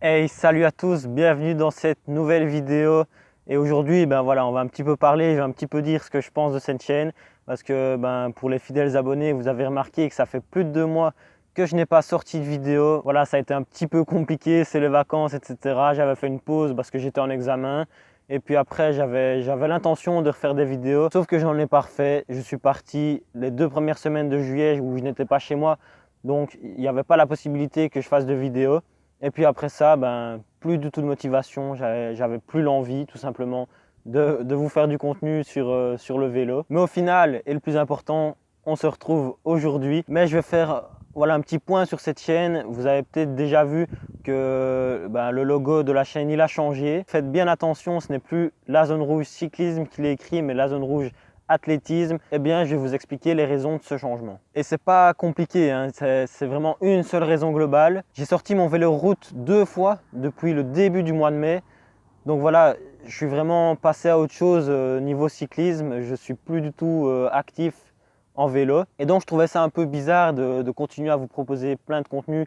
Hey, salut à tous, bienvenue dans cette nouvelle vidéo. Et aujourd'hui, on va un petit peu parler, je vais un petit peu dire ce que je pense de cette chaîne. Parce que pour les fidèles abonnés, vous avez remarqué que ça fait plus de 2 mois que je n'ai pas sorti de vidéo. Voilà, ça a été un petit peu compliqué, c'est les vacances, etc. J'avais fait une pause parce que j'étais en examen. Et puis après, j'avais l'intention de refaire des vidéos, sauf que j'en ai pas refait. Je suis parti les 2 premières semaines de juillet où je n'étais pas chez moi. Donc, il n'y avait pas la possibilité que je fasse de vidéos. Et puis après ça, plus du tout de motivation, j'avais plus l'envie tout simplement de vous faire du contenu sur le vélo. Mais au final, et le plus important, on se retrouve aujourd'hui. Mais je vais faire un petit point sur cette chaîne. Vous avez peut-être déjà vu que le logo de la chaîne il a changé. Faites bien attention, ce n'est plus la zone rouge cyclisme qu'il est écrit, mais la zone rouge athlétisme. Eh bien, je vais vous expliquer les raisons de ce changement. Et c'est pas compliqué, hein, c'est vraiment une seule raison globale. J'ai sorti mon vélo route 2 fois depuis le début du mois de mai. Donc voilà, je suis vraiment passé à autre chose niveau cyclisme. Je suis plus du tout actif en vélo. Et donc je trouvais ça un peu bizarre de continuer à vous proposer plein de contenus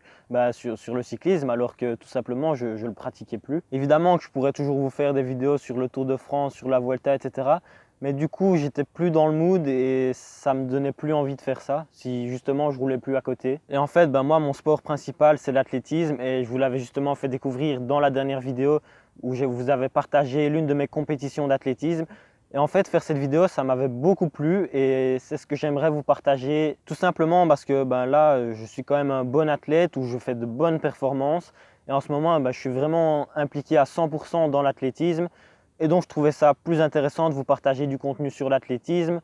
sur le cyclisme alors que tout simplement je ne le pratiquais plus. Évidemment que je pourrais toujours vous faire des vidéos sur le Tour de France, sur la Vuelta, etc. Mais du coup, j'étais plus dans le mood et ça me donnait plus envie de faire ça si justement je roulais plus à côté. Et en fait, moi, mon sport principal, c'est l'athlétisme et je vous l'avais justement fait découvrir dans la dernière vidéo où je vous avais partagé l'une de mes compétitions d'athlétisme. Et en fait, faire cette vidéo, ça m'avait beaucoup plu et c'est ce que j'aimerais vous partager tout simplement parce que là, je suis quand même un bon athlète où je fais de bonnes performances. Et en ce moment, je suis vraiment impliqué à 100% dans l'athlétisme. Et donc, je trouvais ça plus intéressant de vous partager du contenu sur l'athlétisme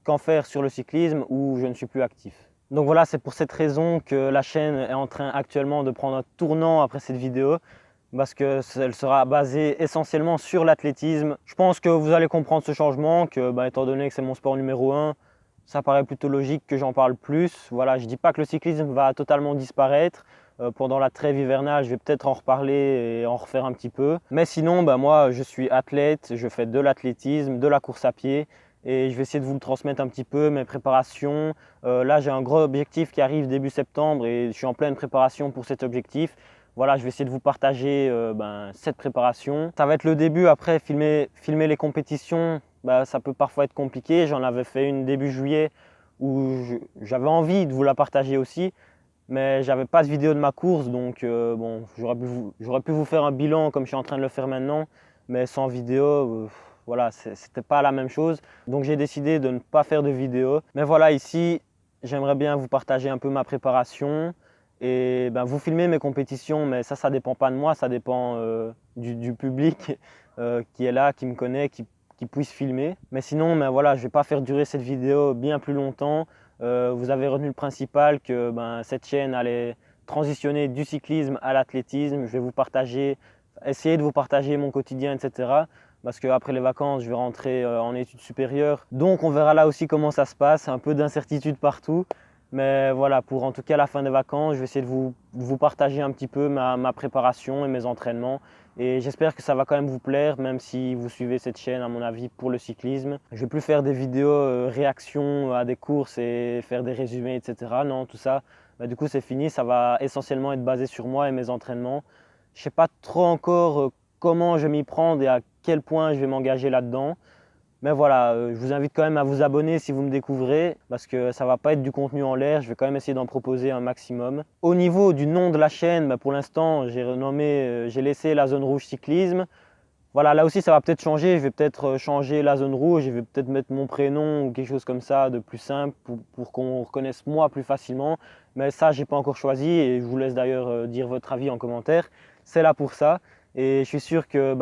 qu'en faire sur le cyclisme où je ne suis plus actif. Donc voilà, c'est pour cette raison que la chaîne est en train actuellement de prendre un tournant après cette vidéo parce qu'elle sera basée essentiellement sur l'athlétisme. Je pense que vous allez comprendre ce changement, que étant donné que c'est mon sport numéro 1, ça paraît plutôt logique que j'en parle plus. Voilà, je ne dis pas que le cyclisme va totalement disparaître. Pendant la trêve hivernale, je vais peut-être en reparler et en refaire un petit peu. Mais sinon, moi, je suis athlète, je fais de l'athlétisme, de la course à pied et je vais essayer de vous le transmettre un petit peu, mes préparations. Là, j'ai un gros objectif qui arrive début septembre et je suis en pleine préparation pour cet objectif. Voilà, je vais essayer de vous partager cette préparation. Ça va être le début. Après, filmer les compétitions, ça peut parfois être compliqué. J'en avais fait une début juillet où j'avais envie de vous la partager aussi. Mais j'avais pas de vidéo de ma course, donc j'aurais pu vous faire un bilan comme je suis en train de le faire maintenant, mais sans vidéo, voilà, c'était pas la même chose. Donc j'ai décidé de ne pas faire de vidéo. Mais voilà, ici, j'aimerais bien vous partager un peu ma préparation et vous filmer mes compétitions, mais ça dépend pas de moi, ça dépend du public qui est là, qui me connaît, qui puisse filmer. Mais sinon, voilà, je vais pas faire durer cette vidéo bien plus longtemps. Vous avez retenu le principal que cette chaîne allait transitionner du cyclisme à l'athlétisme. Je vais vous partager, essayer de vous partager mon quotidien, etc. Parce qu'après les vacances, je vais rentrer en études supérieures. Donc on verra là aussi comment ça se passe, un peu d'incertitude partout. Mais voilà, pour en tout cas la fin des vacances, je vais essayer de vous partager un petit peu ma préparation et mes entraînements. Et j'espère que ça va quand même vous plaire, même si vous suivez cette chaîne, à mon avis, pour le cyclisme. Je ne vais plus faire des vidéos réactions à des courses et faire des résumés, etc. Non, tout ça, du coup, c'est fini. Ça va essentiellement être basé sur moi et mes entraînements. Je ne sais pas trop encore comment je vais m'y prendre et à quel point je vais m'engager là-dedans. Mais voilà, je vous invite quand même à vous abonner si vous me découvrez parce que ça ne va pas être du contenu en l'air, je vais quand même essayer d'en proposer un maximum. Au niveau du nom de la chaîne, pour l'instant, j'ai laissé la zone rouge cyclisme. Voilà, là aussi ça va peut-être changer, je vais peut-être changer la zone rouge, je vais peut-être mettre mon prénom ou quelque chose comme ça de plus simple pour qu'on reconnaisse moi plus facilement. Mais ça, je n'ai pas encore choisi et je vous laisse d'ailleurs dire votre avis en commentaire. C'est là pour ça. Et je suis sûr que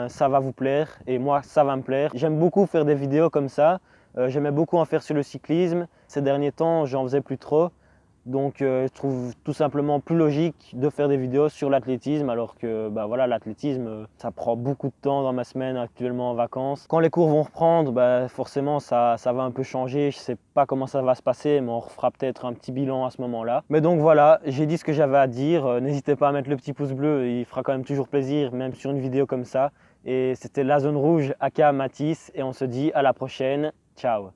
ça va vous plaire et moi ça va me plaire. J'aime beaucoup faire des vidéos comme ça. J'aimais beaucoup en faire sur le cyclisme. Ces derniers temps, j'en faisais plus trop. Donc je trouve tout simplement plus logique de faire des vidéos sur l'athlétisme alors que voilà, l'athlétisme ça prend beaucoup de temps dans ma semaine actuellement en vacances. Quand les cours vont reprendre, forcément ça va un peu changer. Je ne sais pas comment ça va se passer mais on refera peut-être un petit bilan à ce moment-là. Mais donc voilà, j'ai dit ce que j'avais à dire. N'hésitez pas à mettre le petit pouce bleu, il fera quand même toujours plaisir même sur une vidéo comme ça. Et c'était la zone rouge aka Matisse et on se dit à la prochaine. Ciao.